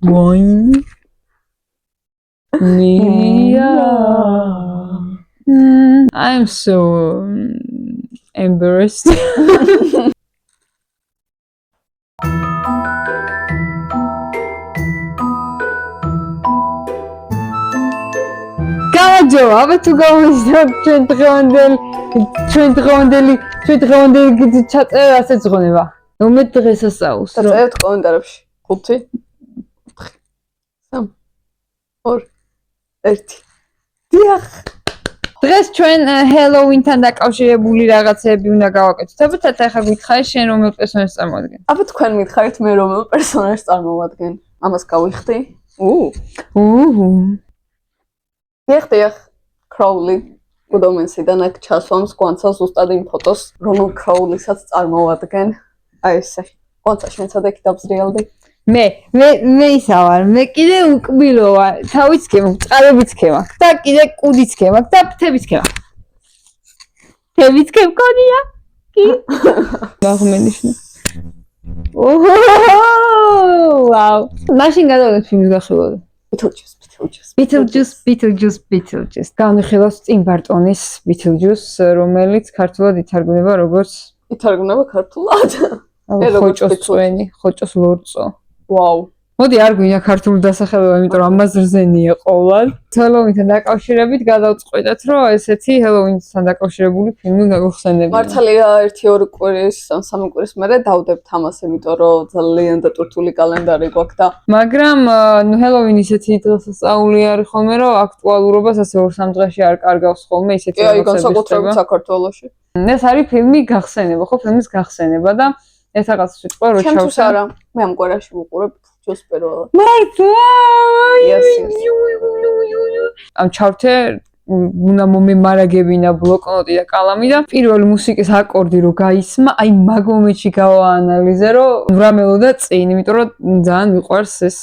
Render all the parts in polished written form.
Wine. Yeah. I'm so embarrassed. Gajo, aber tu gehst ჩვენ დღევანდელი ჩაწერა ასეც ღონება. რომელ დღესასწაულს? წაწერთ კომენტარებში. 5 3 2 1 დიახ. დღეს ჩვენ ჰელოუინთან დაკავშირებული რაღაცები უნდა გავაკეთოთ. საბუთად ახლა გითხარი შენ რომელ პერსონაჟს წარმოადგენ? აბა თქვენ მითხარით მე რომელ პერსონაჟს წარმოვადგენ? ამას გავიხდი? დიახ, Crowley Good-Omens-იდან აქ ჩასვამს კვანცას ზუსტად იმ ფოტოს, რომელ Crowley-საც წარმოვადგენ. აი ესე. კვანცა შენცად იქ დაბზრიალდი. მე ისა ვარ, მე კიდე უკბილო ვარ, თავიც ქემ, წყარებიც ქემ და კიდე კუდიც ქემ და ფრთებიც ქემ. ფრთებიც ქემ კონია? კი. მაგმენიშნა. ვაუ. მაშინ გადავიდეთ ფილმის გახსოვდა. Beetlejuice. განვიხილავს წინ ბარტონის Beetlejuice, რომელიც ქართულად ითარგმნება როგორც ითარგმნება ქართულად? ხოჭოს წვენი, ხოჭოს ლორწო. ვაუ. მოდი არ გვინდა ქართული დასახელება, იმიტომ რომ ამას რძენია ყოვლად. ჰელოუინთან დაკავშირებით გადავწყვეტეთ, რომ ესეთი ჰელოუინთან დაკავშირებული ფილმი გაგვხსენებინა. მართალია 1-2 კვირის, 3 კვირის მერე დავდებთ ამას, იმიტომ რომ ძალიან დატვირთული კალენდარი გვაქვს და მაგრამ ჰელოუინი ისეთი დღესასწაული არის ხოლმე, რომ აქტუალურობას ასე 2-3 დღეში არ კარგავს ხოლმე ისეთი რაღაცები. კი, განსაკუთრებით საქართველოში. ეს არის ფილმი გახსენება, ხო, ფილმის გახსენება და ეს რაღაც სიტყვა რო ჩავსვა. ჩემთვის არა, მე ამ კვირაში ვუყურებ ჯოს პირველად. მართლა? Yes. ამ ჩავთე უნდა მომემარაგებინა ბლოკნოტი და კალამი და პირველი მუსიკის აკორდი რო გაისმა, აი მაგ მომენტში გავაანალიზე, რომ ვრამელოდა წინ, იმიტომ რომ ძალიან მიყვარს ეს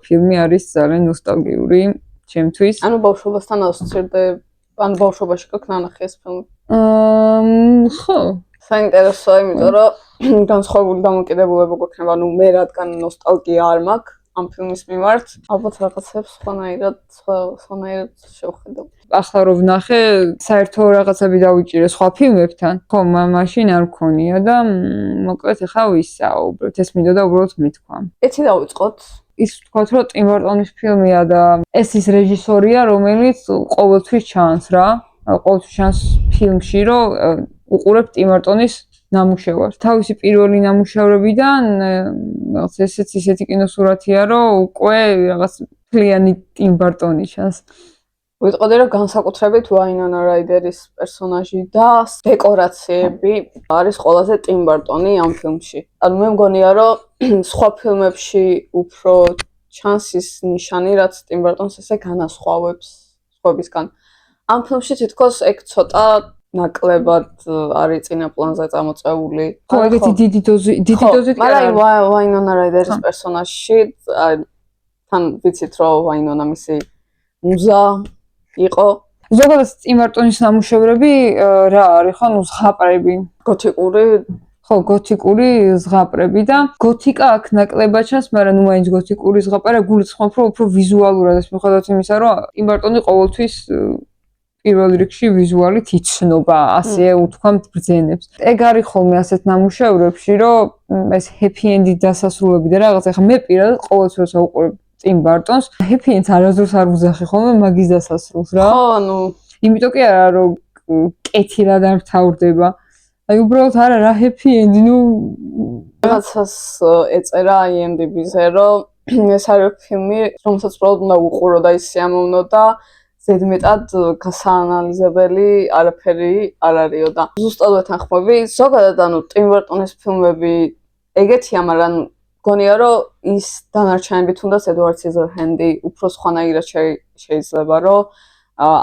ფილმი არის ძალიან ნოსტალგიური ჩემთვის. ანუ ბავშვობასთან ასოცირდება, ანუ ბავშვობაში გაქვს ნანახი ეს ფილმი. ხო. საინტერესოა, იმიტომ რომ განსხვავებული დამოკიდებულება გვექნება, ანუ მე რადგან ნოსტალგია არ მაქვს ამ ფილმის მიმართ, ალბათ რაღაცებს სხვანაირად შევხედავ. ახლა რო ვნახე, საერთო რაღაცები დავიჭირე სხვა ფილმებთან. ხო, მაშინ არ მქონია და მოკლედ ახლა ვისაუბროთ. ეს მინდოდა უბრალოდ მეთქვა. იცი დავიწყოთ. ის ვთქვათ, რომ ტიმ ბარტონის ფილმია და ეს ის რეჟისორია, რომელიც ყოველთვის ჩანს რა. ყოველთვის ჩანს ფილმში, რომ უყურებ ტიმ ბარტონის ნამუშევარს. თავისი პირველი ნამუშევრებიდან რაღაც ისეთი კინოსურათია, რომ უკვე რაღაც ფლიანი ტიმ ბარტონი ჩანს. ვიტყოდი, რომ განსაკუთრებით ვაინონა რაიდერის პერსონაჟი და დეკორაციები არის ყველაზე ტიმ ბარტონი ამ ფილმში. ანუ მე მგონია, რომ სხვა ფილმებში უფრო ჩანს ის ნიშანი, რაც ტიმ ბარტონს ესე განასხვავებს სხვებისგან. ამ ფილმში თითქოს ეგ ცოტა ნაკლებად არის წინა პლანზე წამოწეული. ხო, ეგეთი დიდი დოზი კი არა. მაგრამ ვაინონა რაიდერის პერსონაჟში თან ვიცით, რომ ვაინონა მისი მუზა იყო. ზოგადად ტიმ ბარტონის ნამუშევრები რა არის, ხო, ნუ ზღაპრები. გოთიკური ზღაპრები და გოთიკა აქ ნაკლებად ჩანს, მაგრამ ნუ მაინც გოთიკური ზღაპრა გულისხმობ, რომ უფრო ვიზუალურად ეს მიუხედავად იმისა, რომ ტიმ ბარტონი ყოველთვის პირველ რიგში ვიზუალით იცნობა, ასე უთქვამთ ბრძენებს. ეგ არის ხოლმე ასეთ ნამუშევრებში, რომ ეს ჰეპი ენდი დასასრულები და რაღაც. ახლა მე პირადად ყოველთვის როცა უყურებ ტიმ ბარტონს, ჰეპი ენდს არასდროს არ ვუძახი ხოლმე მაგის დასასრულს რა. ხო, ანუ იმიტომ კი არა, რომ კეთილად არ მთავრდება. აი უბრალოდ არა რა ჰეპი ენდი, ნუ რაღაცას ეწერა IMDb-ზე, რომ ეს არის ფილმი, რომელსაც უბრალოდ უნდა უყურო და ის სიამოვნო და ზედმეტად გასაანალიზებელი არაფერი არ არისო და ზუსტად ვეთანხმები. ზოგადად ანუ ტიმ ბარტონის ფილმები ეგეთია, მაგრამ მგონია, რომ ის დანარჩენები თუნდაც ედვარდ სიზერჰენდი უფრო სხვანაირად შეიძლება, რომ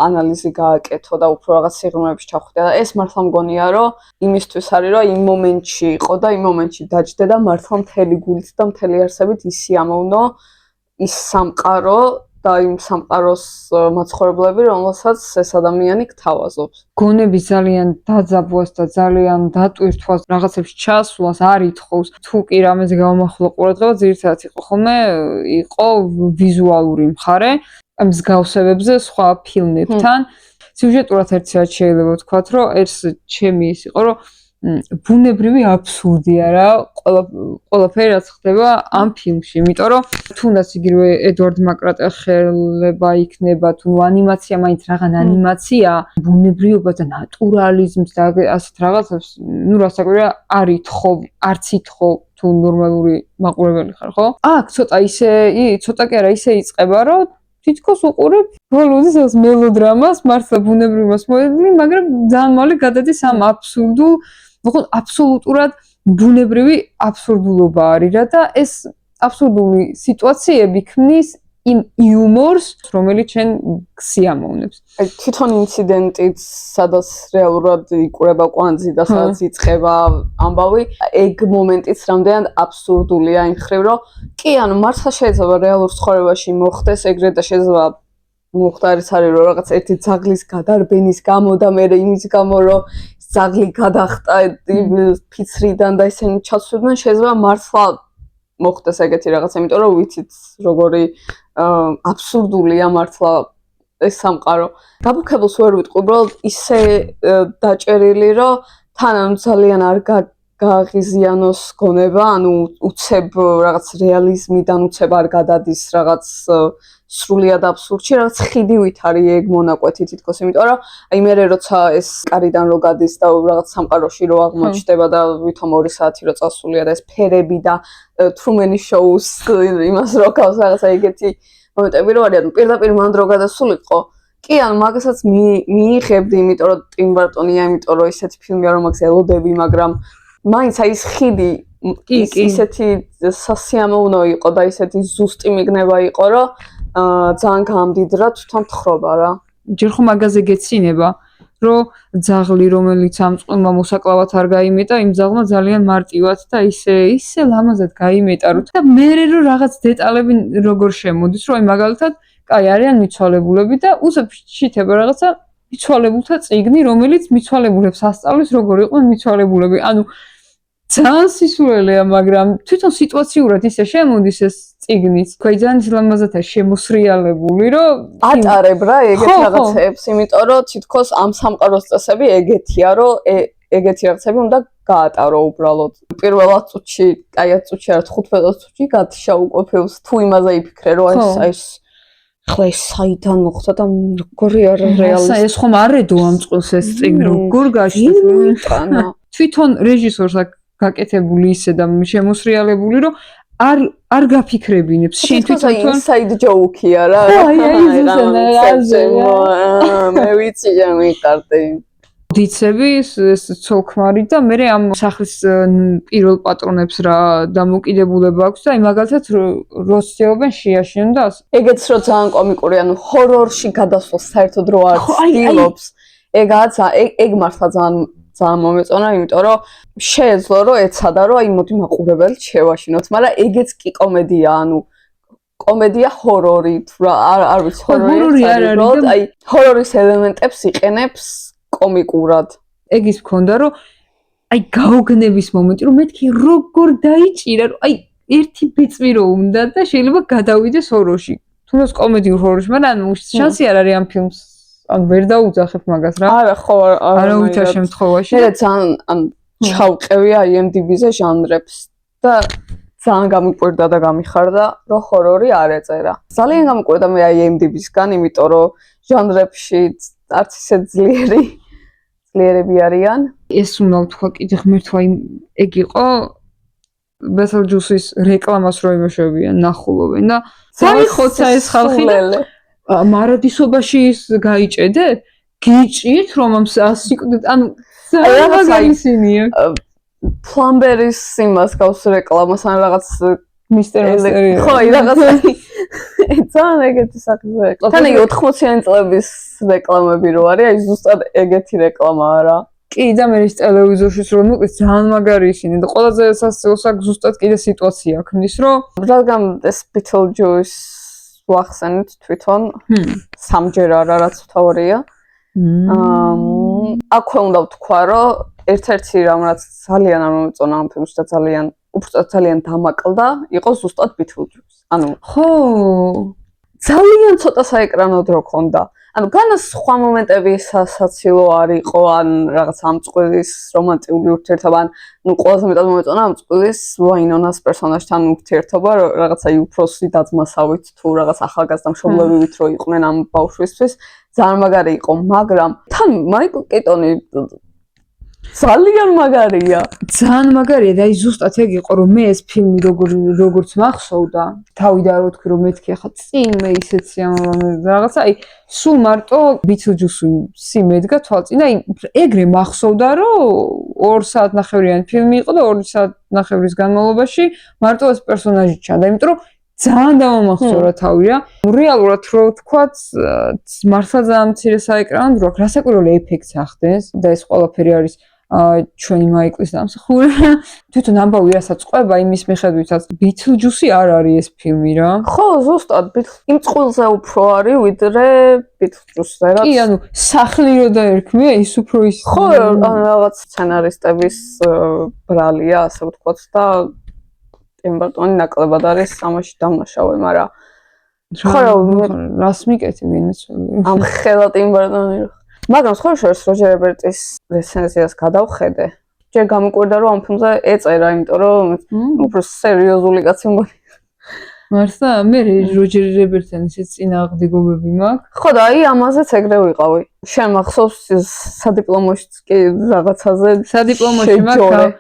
ანალიზი გააკეთო და უფრო რაღაც სიღრმეებში ჩახვიდე და ეს მართლა მგონია, რომ იმისთვის არის, რომ იმ მომენტში იყო და იმ მომენტში დაჯდე და მართლა მთელი გულით და მთელი არსებით ის სიამოვნო, ის სამყარო და იმ სამყაროს მაცხოვრებლები, რომელსაც ეს ადამიანი გთავაზობს. გონების ძალიან დაძაბვას და ძალიან დატვირთვას, რაღაცებს ჩასვლას არ ითხოვს. თუ კი რამეზე გამომახვილა ყურადღება, ძირითადად იყო ვიზუალური მხარე, ამ მსგავსებებზე სხვა ფილმებთან. სიუჟეტურად ერთ შეიძლება ვთქვათ, რომ ეს ჩემი ის იყო, რომ ბუნებრივი აბსურდია რა, ყველაფერი რაც ხდება ამ ფილმში, იმიტომ რომ თუნდაც იგივე ედვარდ მაკრატე ხელება იქნება, თუ ანიმაცია მაინც რაღაც ანიმაცია, ბუნებრივობა და ნატურალიზმს და ასეთ რაღაცებს, ну რასაკვირია არ ითხოვ, არც ითხოვ თუ ნორმალური მაყურებელი ხარ, ხო? აქ ცოტა კი არა ისე იწყება, რომ თითქოს უყურებ ბოლოს ეს მელოდრამას, მართლა ბუნებრივობას მოედნი, მაგრამ ძალიან მალე გადადის ამ აბსურდულ, მოხოთ აბსოლუტურად ბუნებრივი აბსურდულობა არის რა და ეს აბსურდული სიტუაციები ქმნის იმ იუმორს, რომელიც ჩვენ გსიამოვნებს. თვითონ ინციდენტიც, სადაც რეალურად იკურება კვანძი და სადაც იწყება ამბავი, ეგ მომენტიც რამდენად აბსურდულია იმ ხრივ, რომ კი, ანუ მართლა შეიძლება რეალურ ცხოვრებაში მოხდეს ეგრე და შეიძლება მოხდარიც არის, რომ რაღაც ერთი ძაღლის გადარბენის გამო და მე იმის გამო, რომ ძაღლი გადახტა ფიცრიდან და ისინი ჩაცვდნენ, შეიძლება მართლა მოხდეს ეგეთი რაღაც, იმიტომ რომ ვიცით როგორი აბსურდულია მართლა ეს სამყარო. გაბუქებულს ვერ ვიტყვი, უბრალოდ ისე დაჭერილი, რომ თან ანუ ძალიან არ გააღიზიანოს გონება, ანუ უცებ რაღაც რეალიზმიდან უცებ არ გადადის რაღაც სრულიად აბსურდში, რაღაც ხიდივით არის ეგ მონაკვეთი თითქოს, იმიტომ რომ აი მე როცა ეს კარიდან რო გადის და რაღაც სამყაროში რო აღმოჩნდება და ვითომ 2 საათი რო წასულია და ეს ფერები და თრუმენის შოუს იმას რო გავს რაღაცა ეგეთი მომენტები რო არიან, პირდაპირ მან რო გადასულიყო. კი, ანუ მაგასაც მიიღებდი, იმიტომ რომ ტიმ ბარტონია, იმიტომ რომ ისეთი ფილმია, რომ მაგას ელოდები, მაგრამ მაინც აი ეს ხიდი ისეთი სასიამოვნო იყო და ისეთი ზუსტი მიგნება იყო, რომ ძალიან გამდიდრა თვითონ თხრობა რა. ჯერ ხომ მაგაზე გეცინება, რომ ძაღლი, რომელიც ამ წყვილმა მოსაკლავად არ გაიმეტა, იმ ძაღლმა ძალიან მარტივად და ისე ლამაზად გაიმეტა, რომ და მერე რომ რაღაც დეტალები როგორ შემოდის, რომ აი მაგალითად, კაი არიან მიცვალებულები და უცებ შითება რაღაცა მიცვალებულთა წიგნი, რომელიც მიცვალებულებს ასწავლის როგორ იყვნენ მიცვალებულები. ანუ ძალიან სისულელეა, მაგრამ თვითონ სიტუაციურად ისე შემოდის ეს წიგნიც. თქვი ძალიან ლამაზადაა შემოსრიალებული, რომ ატარებ რა ეგეთ რაღაცებს, იმიტომ რომ თითქოს ამ სამყაროს წესები ეგეთია, რომ ეგეთი რაღაცები უნდა გაატარო უბრალოდ. პირველად წუთში, კაიად წუთში არა 15 წუთში გათიშაუყოფებს თუ იმაზე იფიქრე, რომ აი ხლა ეს საიდან მოხდა და როგორი არა რეალისტი. ეს ხომ არედო ამ წყვილს ეს წიგნი, როგორ გაშიშვენა. თვითონ რეჟისორს აქ გაკეთებული ისე და შემოსრიალებული, რომ არ გაფიქრებინებს შენ თვითონ inside joke-ია რა. მე ვიცი რა მიყარდი. დიცები ეს ცოლქმარი და მე ამ სახლის პირველ პატრონებს რა დამოკიდებულება აქვს და აი მაგალითად როცეობენ შეაშინონ და ეგეც რო ძალიან კომიკური, ანუ ჰორორში გადასვლას საერთოდ რო არ ცდილობს. ეგ მართლა ძალიან მომეწონა, იმიტომ რომ შეეძლო რომ ეცადა რომ აი მოდი მაყურებელი შევაშინოთ, მაგრამ ეგეც კი კომედია, ანუ კომედია ჰორორით, რა არ ვიცი ჰორორი არ არის, აი ჰორორის ელემენტებს იყენებს კომიკურად. ეგის მქონდა რომ აი გაოგნების მომენტი, რომ მეთქი როგორ დაიჭირა, რომ აი ერთი ბეწვი რო უნდა და შეიძლება გადავიდეს ჰორორში. თუნდაც კომედიურ ჰორორში, მაგრამ შანსი არ არის ამ ფილმს ან ვერ დაუძახებ მაგას რა. არა, ხო, არავითარ შემთხვევაში. მე ძალიან ჩავყევი IMDb-ზე ჟანრებს და ძალიან გამიკვირდა და გამიხარდა, რომ ჰორორი არ ეწერა. ძალიან გამიკვირდა მე IMDb-სგან, იმიტომ რომ ჟანრებში არც ისე ძლიერები არიან. ეს უნდა ვთქვა კიდე ღმერთო, აი ეგ იყო Beetlejuice-ის რეკლამას რო იმეშვებიან, ნახულობენ და საიხოცა ეს ხალხი და მარადისობაში ის გაიჭედე? გიჭირთ რომ ამ ასიკვდით, ანუ რაღაცაისინია. ფლამბერის იმას გავს რეკლამას ან რაღაც მისტერი. ხო, რაღაცა. ძალიან ეგეთი სახის რეკლამა. თან იგი 80-იანი წლების რეკლამები რო არის, აი ზუსტად ეგეთი რეკლამაა რა. კი, და მე ის ტელევიზორშიც რო მოკლეს ძალიან მაგარი ისინი და ყველაზე სასწაულს აქ ზუსტად კიდე სიტუაცია ქმნის, რომ რადგან ეს Beetlejuice ვახსენეთ თვითონ სამჯერ არა რაც თავარია. აქვე უნდა ვთქვა, რომ ერთ-ერთი რამ რაც ძალიან არ მომეწონა ამ ფილმში და ძალიან დამაკლდა, იყო ზუსტად Beetlejuice. ანუ ხო, ძალიან ცოტა საეკრანო დრო ქონდა. ანუ განა სხვა მომენტები სასაცილო არ იყო, ან რაღაც ამ წყვილის რომანტიკული ურთიერთობა, ანუ ყველაზე მეტად მომეწონა ამ წყვილის ვაინონას პერსონაჟთან ურთიერთობა, რაღაცა უფროსი დაძმასავით თუ რაღაც ახალგაზრდა მშობლებივით რო იყვნენ ამ ბავშვისთვის, ძალიან მაგარი იყო, მაგრამ თან მაიკლ კიტონი ძალიან მაგარია. ძალიან მაგარია და აი ზუსტად ეგ იყო რომ მე ეს ფილმი როგორც მახსოვდა, თავიდან რო თქვი რომ მეთქი ახლა წინ მე ისეთი რაღაცა აი სულ მარტო Beetlejuice-ი მედგა თვალწინ და ეგრე მახსოვდა რომ 2 საათნახევრიანი ფილმი იყო და 2 საათნახევრის განმავლობაში მარტო ეს პერსონაჟი ჩანდა, იმიტომ რომ ძალიან დამამახსოვრა თავი რა. რეალურად რო ვთქვათ, მართლა ძალიან მცირე საეკრანო დრო აქვს, რასაკვირველი ეფექტს ახდენს და ეს ყველაფერი არის ჩვენი მაიკლის დამსახურება. თვითონ ამბავი რასაც ყვება იმის მიხედვითაც Beetlejuice არ არის ეს ფილმი რა. ხო, ზუსტად იმ წყვილზე უფრო არის ვიდრე Beetlejuice-ზე რაც. კი, ანუ სახლი რო დაერქმია, ის უფრო ის ხო, რაღაც სცენარისტების ბრალია, ასე ვთქვათ და ტიმ ბარტონი ნაკლებად არის ამაში დამნაშავე, მაგრამ ხო, რას მიკეთი ვინაცველი. ამ ხელა ტიმ ბარტონი მაგრამ სხვა შორის როჯერ ებერტის რეცენზიას გადავხედე. ჯერ გამიკვირდა რომ ამ ფილმზე ეწერა, იმიტომ რომ უფრო სერიოზული კაცი მგონი. მართლა მე როჯერ ებერტის ეს წინააღმდეგობები მაქვს. ხო და აი ამაზეც ეგრე ვიყავი. შენ მახსოვს სადიპლომოშიც კი რაღაცაზე სადიპლომოში მაქვს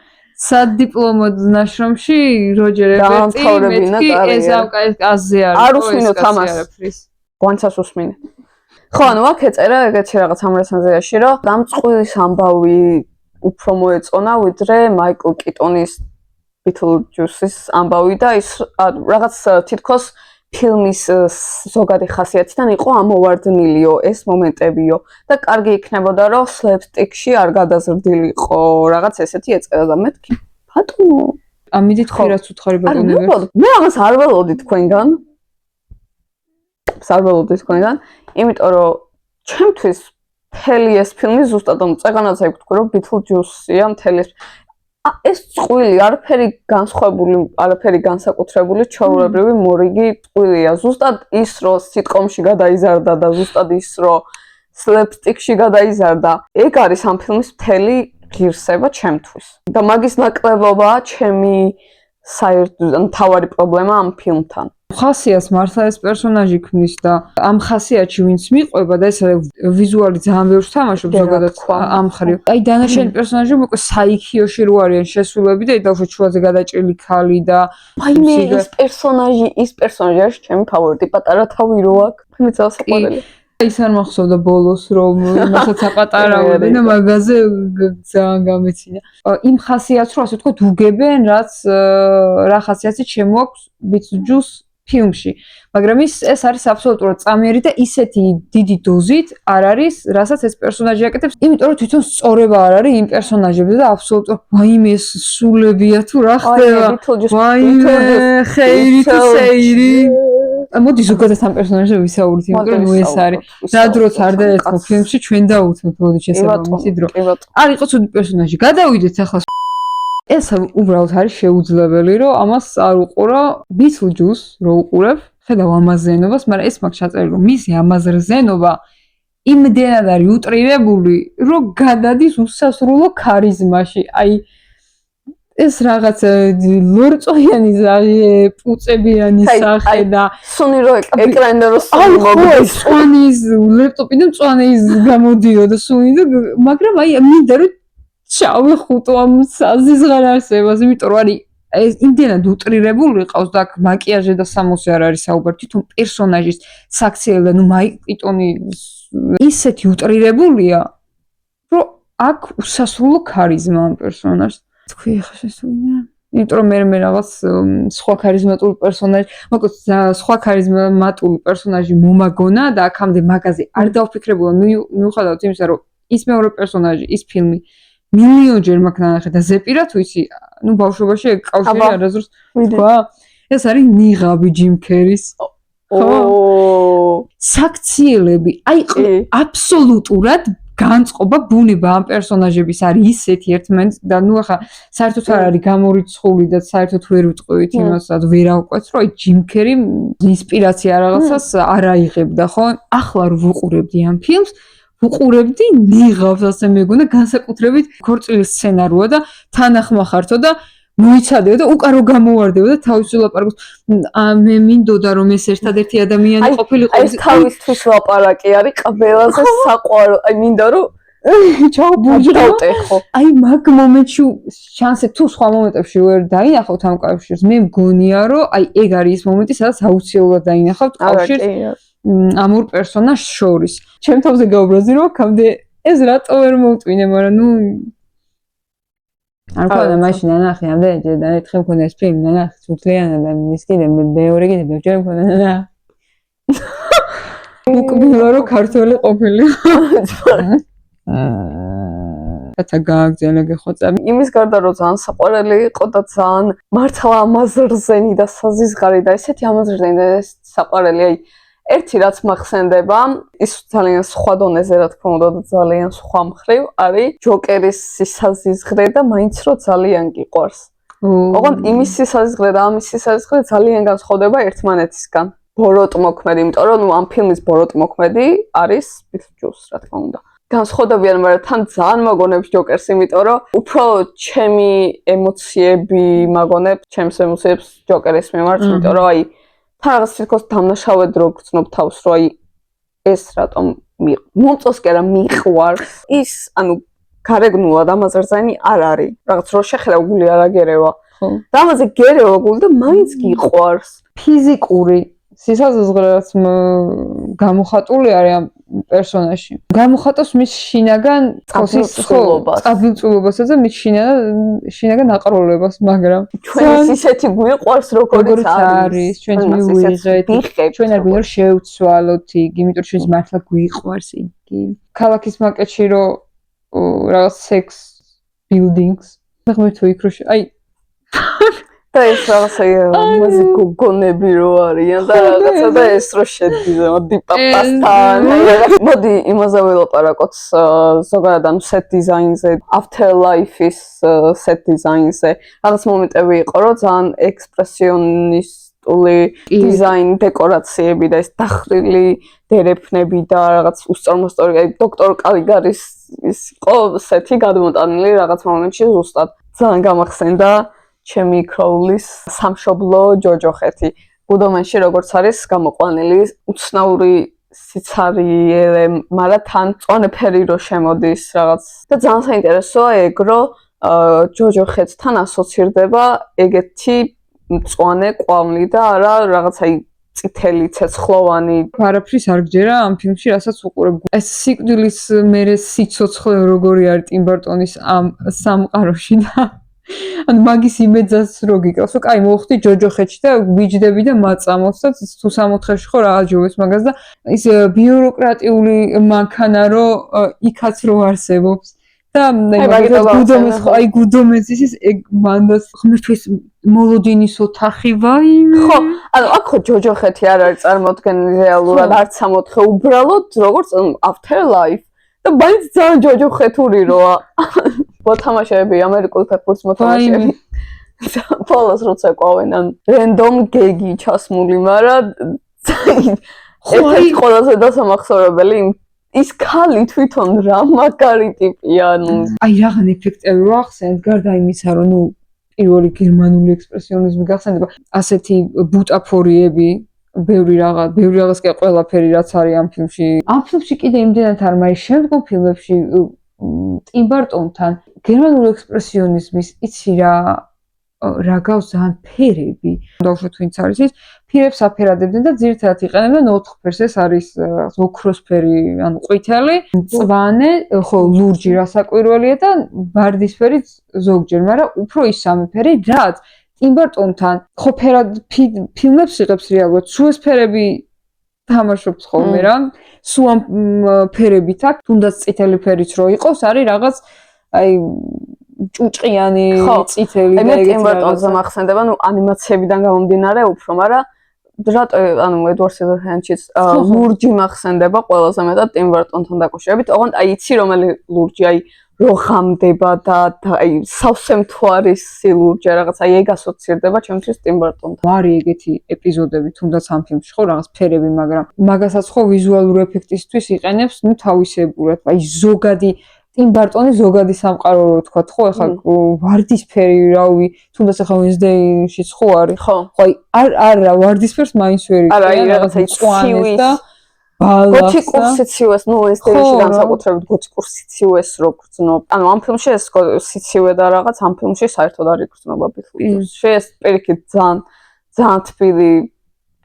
სადიპლომო ნაშრომში როჯერ ებერტი მეთქი ეს აზზე არის. არ უსმინოთ ამას. გვანცას უსმინე. ხო, ანუ აქ ეწერა ეგეთი რაღაც ამ რეცენზიაში, რომ ამ წყვილის ამბავი უფრო მოეწონა, ვიდრე მაიკლ კიტონის Beetlejuice-ის ამბავი და ის რაღაც თითქოს ფილმის ზოგადი ხასიათიდან იყო ამოვარდნილიო ეს მომენტებიო და კარგი იქნებოდა, რომ slapstick-ში არ გადაზრდილიყო რაღაც ესეთი ეწერა და მეთქი. ბატონო, ამიდით ხო რაც უთხარი ბატონო. მე ამას არ ველოდი თქვენგან. იმიტომ რომ ჩემთვის მთელი ეს ფილმი ზუსტად წეგანაც აი ვთქვი რომ Beetlejuice-ია მთელი ეს წყვილი არაფერი განსხვავებული, არაფერი განსაკუთრებული, ჩვეულებრივი მორიგი წყვილია. ზუსტად ის რომ სიტკომში გადაიზარდა და ზუსტად ის რომ slapstick-ში გადაიზარდა. ეგ არის ამ ფილმის მთელი ღირსება ჩემთვის. და მაგის ნაკლებობაა ჩემი მთავარი პრობლემა ამ ფილმთან. ხასიათს მართლა ეს პერსონაჟი ქმნის და ამ ხასიათში ვინც მიყვება და ეს ვიზუალი ძალიან ბევრს თამაშობს ზოგადად ამ ხრივ. აი დანარჩენი პერსონაჟები უკვე საიქიოში რო არიან შესულები და იდალში ჩუაზე გადაჭრილი ქალი და მაიმე ის პერსონაჟი არის ჩემი ფავორიტი, პატარა თავი რო აქვს. მე ძალიან საყვარელი. ის არ მახსოვდა ბოლოს რომ მასაც აპატარავდნენ და მაგაზე ძალიან გამეცინა. იმ ხასიათს რო ასე ვთქვათ უგებენ რაც რა ხასიათი შემოაქვს Beetlejuice ფილმში, მაგრამ ეს არის აბსოლუტურად წამიერი და ისეთი დიდი დოზით არ არის, რასაც ეს პერსონაჟი აკეთებს, იმიტომ რომ თვითონ სწორება არ არის იმ პერსონაჟებზე და აბსოლუტურად ვაიმე სულებია თუ რა ხდება. ვაიმე ხეირი თუ სეირი. მოდი ზოგადად ამ პერსონაჟზე ვისაუბროთ, იმიტომ რომ ეს არის რა დროც არ დაერქვა ფილმში ჩვენ დავუთმოთ მოდი შესაბამისი დრო. არ იყო ცუდი პერსონაჟი. გადავიდეთ ახლა ეს უბრალოდ არის შეუძლებელი, რომ ამას არ უყურო Beetlejuice, რო უყურებ, ხედავ ამას ზენობას, მაგრამ ეს მაქვს ჩაწერილი, რომ მისი ამას ზენობა იმდენად არის უტრირებული, რომ გადადის უსასრულო ქარიზმაში. აი ეს რაღაც ლორწოიანი ზაღი, პუწებიანი სახე და სუნი რო ეკრანზე რო სუნის ლეპტოპიდან მწვანეის გამოდიოდა სუნი და მაგრამ აი მინდა რომ ჩავეხუტო ამ საზღარარსებას, იმიტომ რომ არის ეს იმდენად უტრირებული ყავს და აქ მაკიაჟი და სამოსი არ არის საუბარი, თვითონ პერსონაჟის საქციელი და ნუ მაიკლ კიტონი ისეთი უტრირებულია, რომ აქ უსასრულო ქარიზმა ამ პერსონაჟს. თქვი ახლა შესვინა. იმიტომ რომ მე რაღაც სხვა ქარიზმატული პერსონაჟი, მოკლედ სხვა ქარიზმატული პერსონაჟი მომაგონა და აქამდე მაგაზე არ დავფიქრებულა, მიუხედავად იმისა, რომ ის მეორე პერსონაჟი, ის ფილმი მილიონჯერ მაქვს ნანახი და ზეპირად ვიცი, ნუ ბავშვობაში კავშირი არასდროს თქვა. ეს არის ნიღაბი ჯიმ ქერის. საქციელები, აი აბსოლუტურად განწყობა ბუნება ამ პერსონაჟების არის ისეთი ერთმანეთს და ნუ ახლა საერთოდ არ არის გამორიცხული და საერთოდ ვერ ვიტყვით იმას, ვერ ავყვეთ, რომ აი ჯიმ კერი ინსპირაცია რაღაცას არ აიღებდა, ხო? ახლა რო ვუყურებდი ამ ფილმს, ვუყურებდი ნიღავს, ასე მეგონა განსაკუთრებით ქორწილის სცენაროა და თანახმახართო და მოიცადეო და უკან რო გამოვარდებო და თავის ლაპარაკს მე მინდოდა რომ ეს ერთადერთი ადამიანი ყოფილიყო ეს თავისთვის ლაპარაკი არის ყველაზე საყვარო აი მინდა რომ ჩაუბურჯდე ხო აი მაგ მომენტში შანსი თუ სხვა მომენტებში ვერ დაინახავთ ამ კავშირს მე მგონია რომ აი ეგ არის ის მომენტი სადაც აუცილებლად დაინახავთ კავშირს ამ ორ პერსონაჟს შორის ჩემ თავზე გაუბრაზი რომ აქამდე ეს რატო ვერ მოვტვინე მაგრამ ნუ არ მქონდა მაშინ ნახე ამდენჯერ და ერთხელ მქონდა ეს ფილმი ნახე სულთლიანად და მის კიდე მეორე კიდე ბევრჯერ მქონდა ნახე უკბილა რომ ქართველი ყოფილიყო რათა გააგზავნა გეხოცა იმის გარდა რომ ძალიან საყვარელი იყო და ძალიან მართლა ამაზრზენი და საზიზღარი და ესეთი ამაზრზენი და საყვარელი აი ერთი რაც მახსენდება ის ძალიან სხვა დონეზე რა თქმა უნდა და ძალიან სხვა მხრივ არის ჯოკერის სისაზღვრე და მაინც რომ ძალიან გიყვარს. ოღონდ იმის სისაზღვრე და ამის სისაზღვრე ძალიან განსხვავდება ერთმანეთისგან. ბოროტ მოქმედი, იმიტომ რომ ამ ფილმის ბოროტ მოქმედი არის ბიტლჯუს რა თქმა უნდა. განსხვავდებიან, მაგრამ თან ძალიან მაგონებს ჯოკერს, იმიტომ რომ უფრო ჩემი ემოციები მაგონებს, ჩემს ემოციებს ჯოკერის მიმართ, იმიტომ რომ აი რაღაც თვითონ დამნაშავედ რო გრძნობ თავს, რომ აი ეს რატომ მომწონს კი არა მიყვარს. ის ანუ გარეგნულად ამაზე რზანი არ არის. რაღაც რო შეხედა გული არ აგერევა. ხო. და ამაზე გერევა გული და მაინც გიყვარს. ფიზიკური სისაზღვრეც გამოხატული არის ამ პერსონაჟში. გამოხატავს მის შინაგან წყოსის წყაბილწულობასა და მის შინაგან აყროლებას, მაგრამ ჩვენს ისეთი გვიყვარს როგორც არის, ჩვენს მივიღეთ, ჩვენ არ გვინდა შევცვალოთ იგი, იმიტომ რომ ჩვენს მართლა გვიყვარს იგი. ქალაქის მაკეტში რომ რაღაც sex buildings. მე თუ იქ რო აი და ეს რაღაცა მასე გოგონები რო არიან და რაღაცა და ეს რო შედის მოდი პაპასთან მოდი იმაზე ველაპარაკოთ ზოგადად ამ set design-ზე afterlife-ის set design-ზე რაღაც მომენტები იყო რომ ძალიან ექსპრესიონისტული დიზაინ დეკორაციები და ეს დახრილი დერეფნები და რაღაც უსწორმოსწორი აი დოქტორ კალიგარის ის იყო სეთი გადმოტანილი რაღაც მომენტში ზუსტად ძალიან გამახსენდა ჩემი კროულის სამშობლო ჯოჯოხეთი. გუდომენში როგორც არის გამოყვანილი უცნაური სიცარიელე, მაგრამ თან წონეფერი რო შემოდის რაღაც. და ძალიან საინტერესოა ეგ რომ ჯოჯოხეთთან ასოცირდება ეგეთი მწვანე ყვავილი და არა რაღაც აი წითელი ცეცხლოვანი. არაფრის არ გჯერა ამ ფილმში, რასაც უყურებ. ეს სიკვდილის მერე სიცოცხლე როგორი არის ტიმ ბარტონის ამ სამყაროში და ანუ მაგის იმეძას რო გიკრავს, რომ კაი მოვხდი ჯოჯოხეთში და ვიჯდები და მაწამოს და თუ 64-ში ხო რა აჯობებს მაგას და ის ბიუროკრატიული მანქანა რო იქაც რო არსებობს და გუდომეს ხო აი გუდომესის ის მანდას ღმერთთვის მოლოდინის ოთახი ვაიმე ხო ანუ აქ ხო ჯოჯოხეთი არ არის წარმოდგენილი რეალურად არც 64 უბრალოდ როგორც afterlife და მაინც ძალიან ჯოჯოხეთური როა მოთამაშეები ამერიკული ფეხბურთის მოთამაშეები ფოლოს როცა ყვავენ ან რენდომ გეგი ჩასმული მაგრამ ერთ-ერთი ყველაზე დასამახსოვრებელი ის ქალი თვითონ რა მაგარი ტიპია ანუ აი რაღაც ეფექტები რო ახსენეთ გარდა იმისა რომ ნუ პირველი გერმანული ექსპრესიონიზმი გახსენდება ასეთი ბუტაფორიები ბევრი რაღაც კი ყველაფერი რაც არის ამ ფილმში ამ ფილმში კიდე იმდენად არ მაგრამ შემდგომ ფილმებში ტიმ ბარტონთან გერმანული ექსპრესიონიზმის იცი რა გავს ძალიან ფერები დავუშვათ ვინც არის ის ფერებს აფერადებდნენ და ძირითადად იყენებდნენ 4 ფერს ეს არის ოქროსფერი ანუ ყვითელი მწვანე ხო ლურჯი რასაკვირველია და ვარდისფერი ზოგჯერ მაგრამ უფრო ის სამი ფერი რაც ტიმ ბარტონთან ხო ფერად ფილმებს იღებს რეალურად სულ ეს ფერები თამაშობს ხოლმე რა სულ ამ ფერებით აქვს თუნდაც წითელი ფერიც რო იყოს არის რაღაც აი ჭუჭყიანი წითელი და ეგეთი რაღაცა მახსენდება ნუ ანიმაციებიდან გამომდინარე უფრო მაგრამ რატო ანუ ედვარდ სიზერჰენდშიც ლურჯი მახსენდება ყველაზე მეტად ტიმ ბარტონთან დაკავშირებით. ოღონდ აი იცი რომელი ლურჯი, აი რო ღამდება და აი სავსე მთვარის ლურჯი რაღაც აი ეგ ასოცირდება ჩემთვის ტიმ ბარტონთან. არის ეგეთი ეპიზოდები თუნდაც ამ ფილმში ხო რაღაც ფერები, მაგრამ მაგასაც ხო ვიზუალური ეფექტისთვის იყენებს ნუ თავისებურად. აი ზოგადი ტიმ ბარტონი ზოგადი სამყარო რო თქვა ხო ახლა ვარდისფერი რავი თუნდაც ახლა ვენსდეიშიც ხო არის ხო აი არა ვარდისფერს მაინც ვერ არა აი რაღაცა წვანეს და გოთიკურ სიცივეს ნუ ვენსდეიში განსაკუთრებით გოთიკურ სიცივეს რო გრძნობ ანუ ამ ფილმში ეს სიცივე და რაღაც ამ ფილმში საერთოდ არ იგრძნობა ბიჭო ეს პირიქით ძალიან თბილი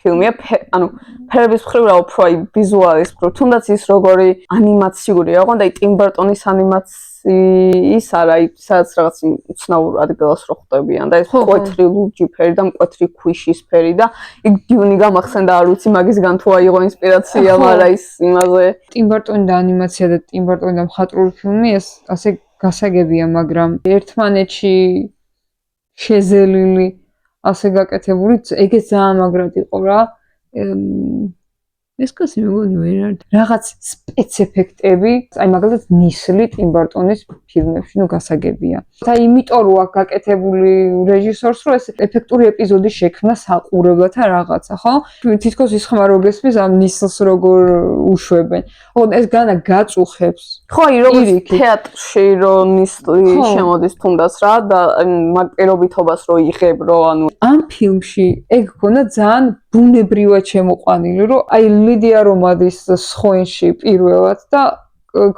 ფილმია ანუ ფერების მხრივ რა უფრო აი ვიზუალის მხრივ თუნდაც ის როგორი ანიმაციურია ოღონდ აი ტიმ ბარტონის ანიმაციის არა აი სადაც რაღაც უცნაურ ადგილას რო ხვდებიან და ეს მკვეთრი ლურჯი ფერი და მკვეთრი ქვიშის ფერი და იქ დიუნი გამახსენდა არ ვიცი მაგისგან თუ აიღო ინსპირაცია მაგრამ ის იმაზე ტიმ ბარტონი და ანიმაცია და ტიმ ბარტონი და მხატვრული ფილმი ეს ასე გასაგებია მაგრამ ერთმანეთში შეზელილი ასე გაკეთებული ეგეც ძალიან მაგრად იყო რა ეს კაცი მეგონი ვერ არის რაღაც სპეცეფექტები აი მაგალითად ნისლი ტიმ ბარტონის ფილმებში ნუ გასაგებია და იმიტომ რომ აქ გაკეთებული რეჟისორს რომ ეს ეფექტური ეპიზოდი შექმნა საყურებლად და რაღაცა ხო თითქოს ის ხმა რო გესმის ამ ნისლს როგორ უშვებენ ოღონდ ეს განა გაწუხებს ხო აი როგორც თეატრში რო ნისლი შემოდის თუნდაც რა და მაგ პირობითობას რო იღებ რო ანუ ამ ფილმში ეგ ქონდა ძალიან ბუნებრივად შემოყვანილი რომ აი ლიდია რომადის სხვენში პირველად და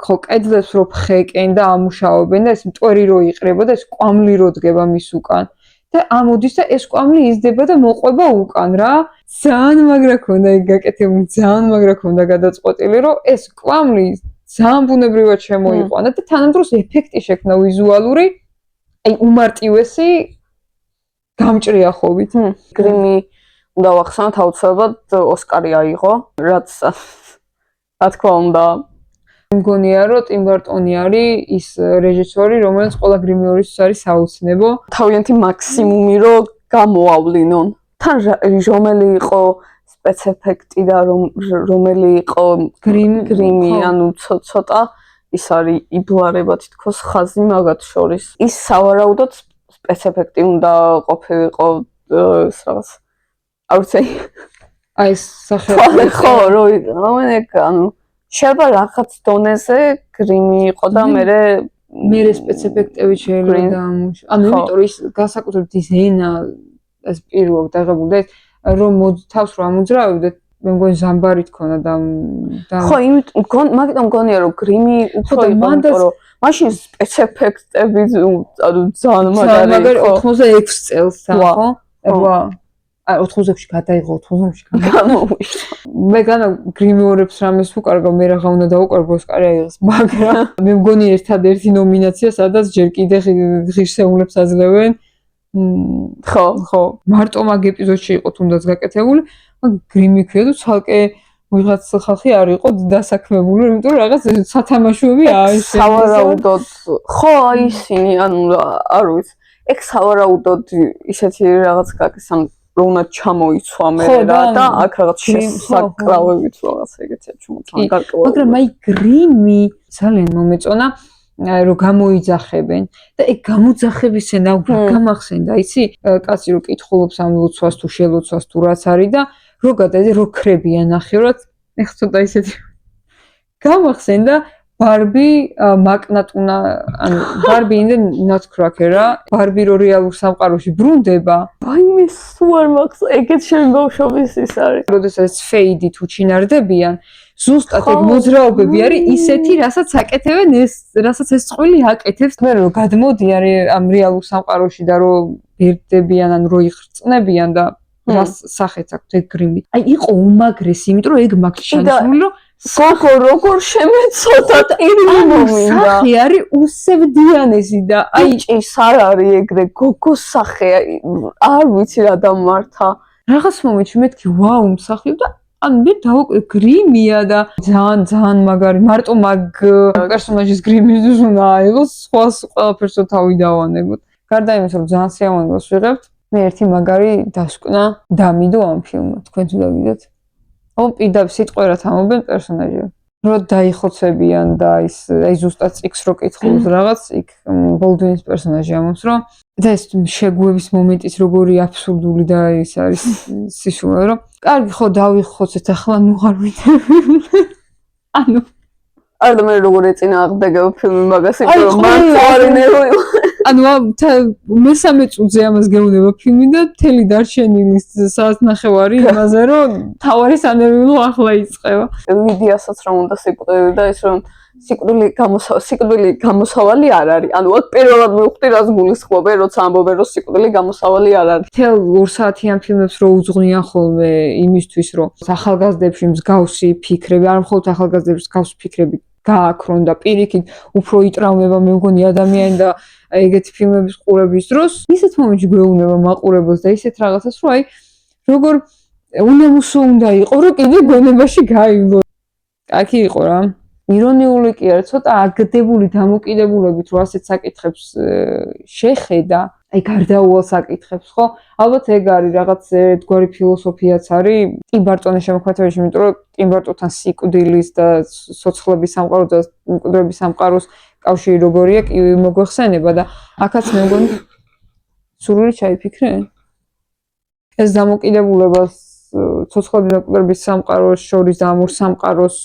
ხო კედლებს რო ფხეკენ და ამუშავებენ და ეს მტვერი რო იყრება და ეს კვამლი რო დგება მის უკან და ამოდის და ეს კვამლი იზრდება და მოყვება უკან რა ძალიან მაგრა ქონდა ეგ გაკეთებული ძალიან მაგრა ქონდა გადაწყვეტილი რომ ეს კვამლი ძალიან ბუნებრივად შემოიყვანა და თანამდროულად ეფექტი შექმნა ვიზუალური აი უმარტივესი გამჭრიახობით გრიმი უნდა ვახსენოთ აუცილებლად ოსკარი აიღო რაც რა თქმა უნდა მგონია რომ ტიმ ბარტონი არის ის რეჟისორი რომელიც ყველა გრიმიორისთვის არის საოცნებო თავიანთი მაქსიმუმი რო გამოავლინონ თან რომელი იყო სპეცეფექტი და რომელი იყო გრიმი ანუ ცოტა ის არის იბლარება თითქოს ხაზი მაგათ შორის ის სავარაუდოდ სპეცეფექტი უნდა ყოფილიყო ეს რაღაც აუცი აი სახელი ხო რომელი ანუ შეიძლება რაღაც დონეზე გრიმი იყო და მე სპეცეფექტები შეიძლება დამუშავო ანუ იმიტომ რომ ის განსაკუთრებით ის ენა ეს პირველად დაღებული და რომ თავს რომ ამოძრავებდეთ მე მგონი ზამბარი თქონა და ხო იმიტომ მაგიტომ მგონია რომ გრიმი უფრო იყო რომ მაშინ სპეცეფექტები ანუ ძალიან მაგარი 86 წელს ხო აბა აი 86-ში გადაიღო 86-ში გამოვიდა მე განა გრიმიორებს რამეს უკარგავ მე რაღა უნდა დაუკარგო ოსკარი აიღეს მაგრამ მე მგონი ერთადერთი ნომინაცია სადაც ჯერ კიდე ღირსეულებს აძლევენ ხო მარტო მაგ ეპიზოდში იყო თუნდაც გაკეთებული მაგ გრიმი ქვია და ცალკე ვიღაც ხალხი არ იყო დასაქმებული იმიტომ რომ რაღაც სათამაშოები არის სავარაუდოდ ხო ისინი ანუ არ ვიცი ეგ სავარაუდოდ ისეთი რაღაც გაკეთეს რომ უნდა ჩამოიცვა მე და აქ რაღაც შესაკრავებით რაღაც ეგეთია ჩუმოწან გარკვეული მაგრამ აი გრიმი ძალიან მომეწონა რომ გამოიძახებენ და ეგ გამოძახების ენა უფრო გამახსენდა იცი კაცი რო კითხულობს ამ ლოცვას თუ შელოცვას თუ რაც არის და რო გადაიძე რო ქრებია ნახევრად ეხ ცოტა ისეთი გამახსენდა ბარბი მაკნატუნა ანუ ბარბი in the nutcracker რა ბარბი რო რეალურ სამყაროში ბრუნდება აი მე სულ მაქვს ეგეთ შემბავშობის ის არის როდესაც ფეიდი თუ ჩინარდებიან ზუსტად ეგ მოძრაობები არის ისეთი რასაც აკეთებენ ეს რასაც ეს წყვილი აკეთებს მე რომ გადმოდიან ამ რეალურ სამყაროში და რომ ბერდებიან ან რო იხრწნებიან და რას სახეც აქვს ეგ გრიმი აი იყო უმაგრესი იმიტომ რომ ეგ მაქვს შანსული რომ გოგო როგორ შემეცოდა ტირილი მომინდა სახე არის უსევდიანესი და აი ჭის არ არის ეგრე გოგოს სახე არ ვიცი რა დამართა რაღაც მომენტში მეთქი ვაუ მსახიობ და ან მე დავუკვირდი გრიმია და ძალიან მაგარი მარტო მაგ პერსონაჟის გრიმისთვის უნდა აიღოს სხვას ყველაფერს თავი დავანებოთ გარდა იმისა რომ ძალიან სიამოვნებას ვიღებთ მე ერთი მაგარი დასკვნა დამიდო ამ ფილმმა, თქვენ თუ დაგიდათ. პირდაპირ სიტყვერად ამობენ პერსონაჟები. რო დაიხოცებიან და აი ზუსტად წიგს რო კითხულობ რაღაც იქ ბოლდვინის პერსონაჟი ამობს რომ და ეს შეგუების მომენტიც როგორი აბსურდული და ის არის სისულელე რომ კარგი ხო დავიხოცეთ ახლა ნუ არ ვიდები ანუ არ და მე როგორ ეწინააღმდეგება ფილმი მაგას იმიტომ რომ მარწვარინერო ანუ მესამე წუთზე ამას გეუბნება ფილმი და მთელი დარჩენილი საათნახევარი იმაზე რომ თავარი სანერვიულო ახლა იწყება ლიდიასაც რომ უნდა სიკვდილი და ის რომ სიკვდილი გამოსავალი არ არის ანუ აქ პირველად მივხვდი რაც გულისხმობენ როცა ამბობენ რომ სიკვდილი გამოსავალი არ არის თელ 2 საათიან ფილმებს რო უძღვნიან ხოლმე იმისთვის რომ ახალგაზრდებში მსგავსი ფიქრები არ მხოლოდ ახალგაზრდების მსგავსი ფიქრები გააქრონ და პირიქით უფრო იტრაუმება მე მგონი ადამიანი და ეგეთი ფილმების ყურების დროს ისეთ მომენტში გვეუბნება მაყურებელს და ისეთ რაღაცას რომ აი როგორ უნემუსო უნდა იყო რომ კიდე გონებაში გაივლო კაკი იყო რა ირონიული კი არის ცოტა აგდებული დამოკიდებულებით რომ ასეთ საკითხებს შეხედა აი გარდაუვალ საკითხებს ხო ალბათ ეგ არის რაღაც ერთგვარი ფილოსოფიაც არის ტიმ ბარტონის შემოქმედებაში იმიტომ რომ ტიმ ბარტონთან სიკვდილის და სოციალების სამყაროს და მკვდრების სამყაროს კავშირი როგორია კი მოგვეხსენება და აქაც მე მგონი სრული ჩაიფიქრე ეს დამოკიდებულებას სოციალების და მკვდრების სამყაროს შორის და ამ ორ სამყაროს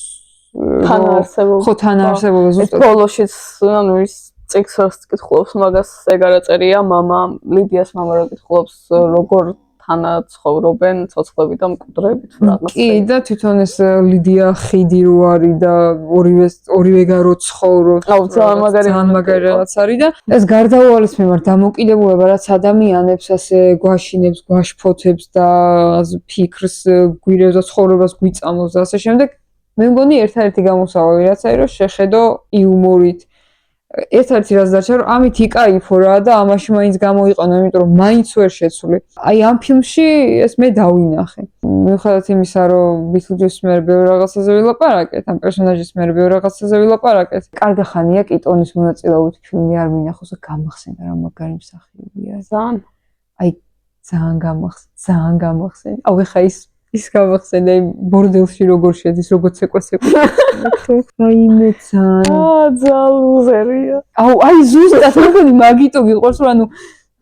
ხო თან არსებობა ზუსტად ბოლოშიც ანუ ის წიგს რაც კითხულობს მაგას ეგ არაწერია მამა ლიდიას მამა რო კითხულობს როგორ თანაცხოვრობენ ცოცხლები და მკვდრები თუ რაღაც კი და თვითონ ეს ლიდია ხიდი რო არის და ორივე გარო ცხოვრობს ძალიან მაგარი რაღაც არის და ეს გარდაუვალის მიმართ დამოკიდებულება რაც ადამიანებს ასე გვაშინებს გვაშფოთებს და ფიქრს გვირევს და ცხოვრებას გვიწამოს და ასე შემდეგ მე მგონი ერთ-ერთი გამოსავალი რაც არის რომ შეხედო იუმორით ერთ-ერთი რაც დარჩა რომ ამით იკაიფო რა და ამაში მაინც გამოიყენო იმიტომ რომ მაინც ვერ შეცვლი აი ამ ფილმში ეს მე დავინახე მიუხედავად იმისა რომ ბითლჯუის მერ ბევრ რაღაცაზე ვილაპარაკეთ ამ პერსონაჟის მერ ბევრ რაღაცაზე ვილაპარაკეთ კარგი ხანია კიტონის მონაწილეობით ფილმი არ მინახოს და გამახსენდა რა მაგარი მსახიობია ძალიან აი ძალიან გამახსენდა აუ ეხა ის გამახსენდა იმ ბორდელში როგორ შედის როგორც ეკვესეკვა რაიმე ძალიან ლუზერია აი ზუსტად მეგონი მაგიტო გიყვარს რომ ანუ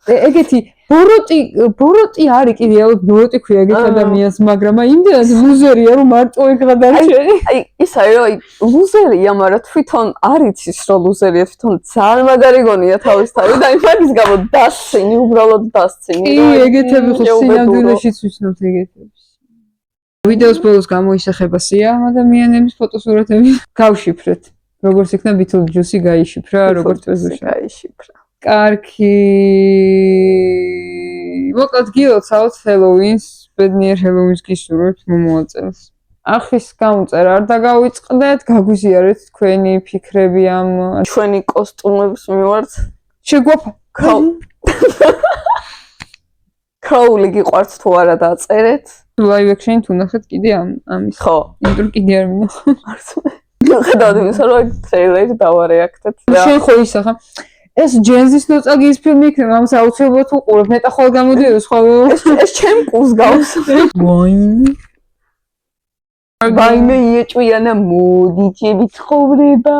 ეგეთი ბოროტი არის კიდე ალბათ ბოროტი ქვია ეგეთ ადამიანს მაგრამ აი იმდენად ლუზერია რომ მარტო ეგ გადარჩენი აი ის არის რომ ლუზერია მაგრამ თვითონ არ იცის რომ ლუზერია თვითონ ძალიან მაგარი გონია თავის თავი და იმის გამო დასცინი უბრალოდ დასცინი კი ეგეთები ხო სინამდვილეშიც ვიცნობთ ეგეთებს ვიდეოს ბოლოს გამოისახება სიამ ადამიანების ფოტოსურათები გავშიფრეთ როგორც იქნა ბითლჯუსი გაიშიფრა როგორც წესუში გაიშიფრა კარგი მოკლედ გილოცავთ ჰელოვინს ბედნიერ ჰელოვინს გისურვებთ მომავალ წელს ახის გამოწერა არ დაგავიწყდეთ გაგვიზიარეთ თქვენი ფიქრები ამ ჩვენი კოსტუმების მიმართ შეგვაფა ქაული გიყვართ თუ არა დაწერეთ live action თუ ნახეთ კიდე ამის ხო იმიტომ კიდე არ მინახო ხედავთ იმისა რომ ტრეილერი დავარეაქტეთ შენ ხო ისახა ეს ჯენზის ნოწაგის ფილმი იქნება ამას აუცილებლად უყურებ ნეტა ხოლმე გამოდიოდა სხვა ეს ჩემ კურს გავს ვაიმე იეჭვიანა მოდი ჩემი ცხოვრება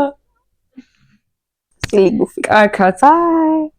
სილიგუფი კარგად ბაი